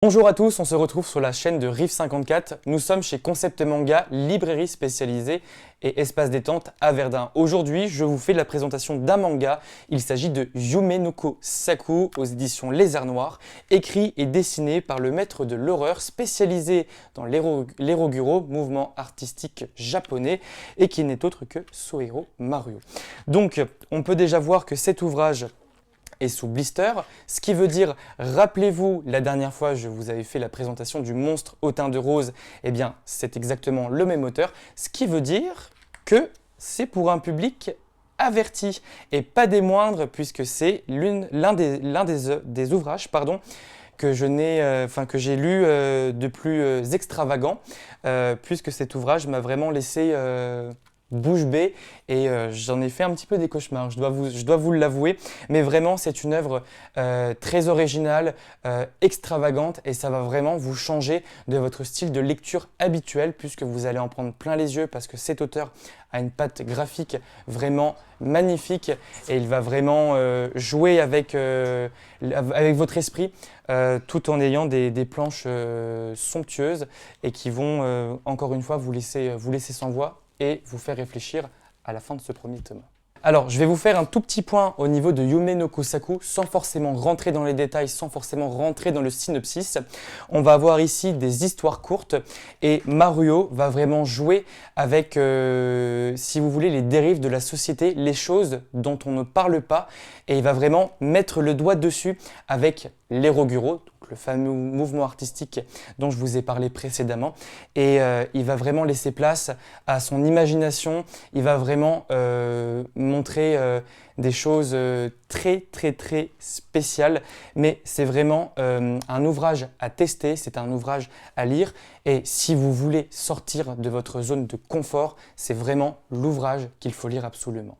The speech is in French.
Bonjour à tous, on se retrouve sur la chaîne de Riff54. Nous sommes chez Concept Manga, librairie spécialisée et espace détente à Verdun. Aujourd'hui, je vous fais la présentation d'un manga. Il s'agit de Yume no Kosaku aux éditions Lézard Noir, écrit et dessiné par le maître de l'horreur spécialisé dans l'Eroguro, mouvement artistique japonais, et qui n'est autre que Sohiro Maruo. Donc, on peut déjà voir que cet ouvrage et sous blister, ce qui veut dire, rappelez-vous, la dernière fois je vous avais fait la présentation du monstre au teint de rose, eh bien c'est exactement le même auteur, ce qui veut dire que c'est pour un public averti, et pas des moindres, puisque c'est l'un des ouvrages que j'ai lu de plus extravagant, puisque cet ouvrage m'a vraiment laissé bouche bée et j'en ai fait un petit peu des cauchemars, je dois vous l'avouer, mais vraiment c'est une œuvre très originale, extravagante, et ça va vraiment vous changer de votre style de lecture habituel, puisque vous allez en prendre plein les yeux, parce que cet auteur a une patte graphique vraiment magnifique et il va vraiment jouer avec votre esprit, tout en ayant des planches somptueuses et qui vont encore une fois vous laisser sans voix et vous faire réfléchir à la fin de ce premier tome. Alors, je vais vous faire un tout petit point au niveau de Yume no Kosaku, sans forcément rentrer dans les détails, sans forcément rentrer dans le synopsis. On va avoir ici des histoires courtes et Maruo va vraiment jouer avec, si vous voulez, les dérives de la société, les choses dont on ne parle pas, et il va vraiment mettre le doigt dessus avec l'Eroguro, le fameux mouvement artistique dont je vous ai parlé précédemment, et il va vraiment laisser place à son imagination. Il va vraiment montrer des choses très spéciales, mais c'est vraiment un ouvrage à tester, c'est un ouvrage à lire, et si vous voulez sortir de votre zone de confort, c'est vraiment l'ouvrage qu'il faut lire absolument.